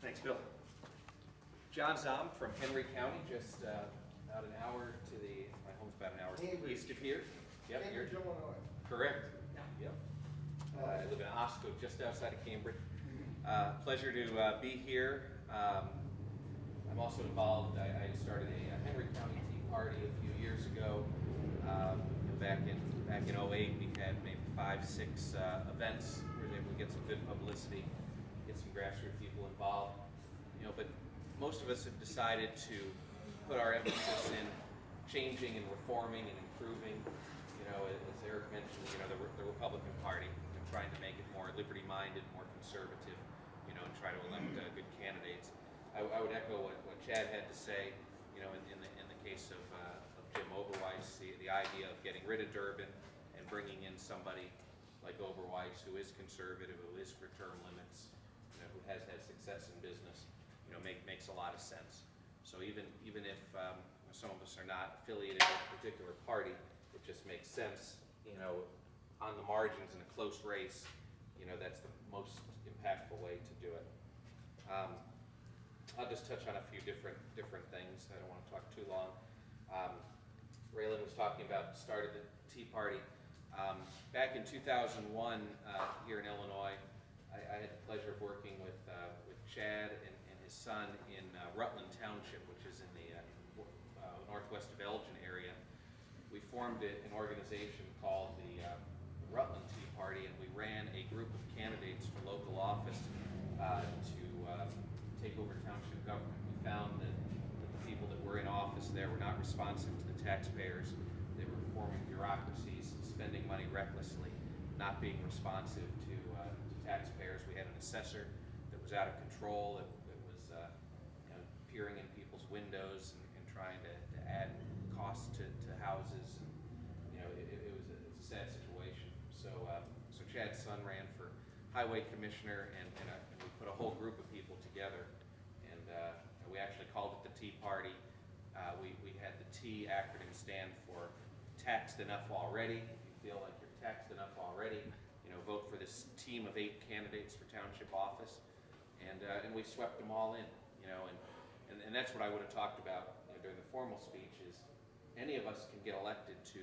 Thanks, Bill. John Zahm from Henry County, just about an hour to the, my home's about an hour east of here. Yep, Cambridge, Illinois. Correct. Yep. I live in Osco, just outside of Cambridge. Pleasure to be here. I'm also involved, I started a Henry County Tea Party a few years ago. Back in 08, we had maybe 5, 6 events. We were able to get some good publicity, get some grassroots people involved. But most of us have decided to put our emphasis in changing and reforming and improving. As Eric mentioned, the Republican Party, and trying to make it more liberty-minded, more conservative, and try to elect good candidates. I would echo what Chad had to say. In the case of Jim Oberweis, the idea of getting rid of Durbin and bringing in somebody like Oberweis, who is conservative, who is for term limits, who has had success in business, makes a lot of sense. So even if some of us are not affiliated with a particular party, it just makes sense, on the margins in a close race, that's the most impactful way to do it. I'll just touch on a few different things. I don't want to talk too long. Raylan was talking about the start of the Tea Party. Back in 2001, here in Illinois, I had the pleasure of working with Chad and his son in Rutland Township, which is in the northwest of Elgin area. We formed an organization called the Rutland Tea Party, and we ran a group of candidates for local office to take over township government. We found that the people that were in office there were not responsive to the taxpayers. They were forming bureaucracies, spending money recklessly, not being responsive to taxpayers. We had an assessor that was out of control, that was peering in people's windows and trying to add costs to houses. And, it was a sad situation. So Chad's son ran for highway commissioner, and we put a whole group of people together, and we actually called it the Tea Party. We had the T acronym stand for taxed enough already. If you feel like you're taxed enough already, vote for this team of 8 candidates for township office, and we swept them all in. And that's what I would have talked about during the formal speech. Is any of us can get elected to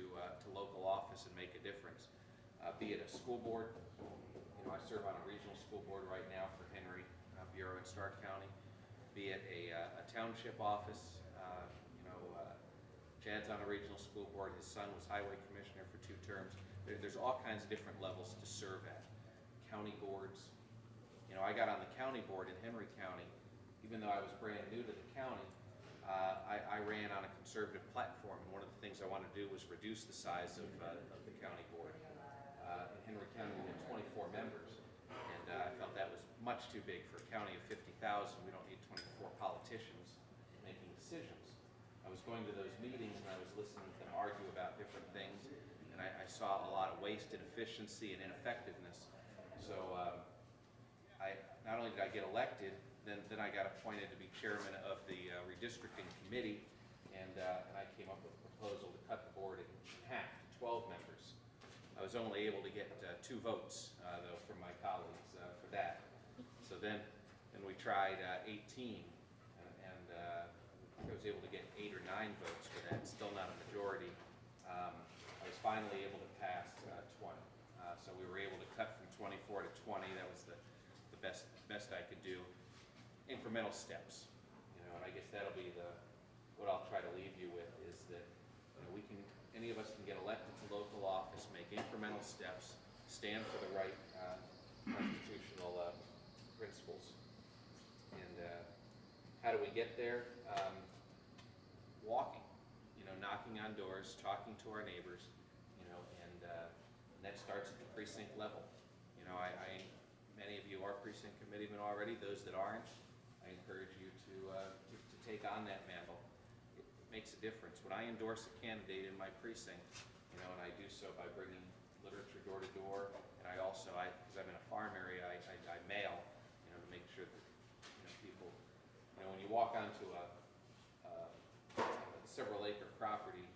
local office and make a difference, be it a school board. I serve on a regional school board right now for Henry Bureau in Stark County. Be it a township office. Chad's on a regional school board. His son was highway commissioner for 2 terms. There's all kinds of different levels to serve at. County boards. I got on the county board in Henry County. Even though I was brand new to the county, I ran on a conservative platform, and one of the things I wanted to do was reduce the size of the county board. In Henry County, we had 24 members, and I felt that was much too big for a county of 50,000. We don't need 24 politicians making decisions. I was going to those meetings, and I was listening to them argue about different things, and I saw a lot of wasted efficiency and ineffectiveness. So not only did I get elected, then I got appointed to be chairman of the redistricting committee, and I came up with a proposal to cut the board in half to 12 members. I was only able to get 2 votes, though, from my colleagues for that. So then we tried 18, and I was able to get 8 or 9 votes for that, still not a majority. I was finally able to pass 20. So we were able to cut from 24 to 20. That was the best I could do. Incremental steps, and I guess that'll be what I'll try to leave you with, is that any of us can get elected to local office, make incremental steps, stand for the right constitutional principles. And how do we get there? Walking, knocking on doors, talking to our neighbors, and that starts at the precinct level. Many of you are precinct committeemen already. Those that aren't, I encourage you to take on that mantle. It makes a difference. When I endorse a candidate in my precinct, and I do so by bringing literature door to door, and I also, because I'm in a farm area, I mail, to make sure that people, when you walk onto a several acre property,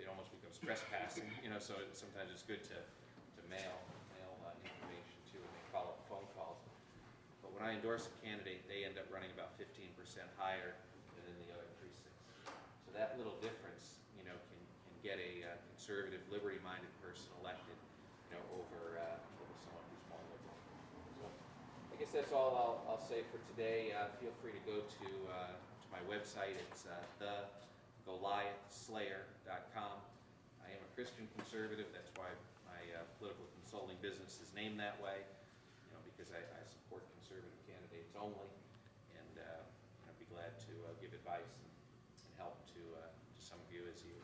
it almost becomes trespassing. So sometimes it's good to mail information too, and make follow-up phone calls. But when I endorse a candidate, they end up running about 15% higher than in the other precincts. So that little difference, can get a conservative, liberty-minded person elected, over someone who's more liberal. So I guess that's all I'll say for today. Feel free to go to my website. It's thegoliathslayer.com. I am a Christian conservative. That's why my political consulting business is named that way, because I support conservative candidates only, and I'd be glad to give advice and help to some of you as you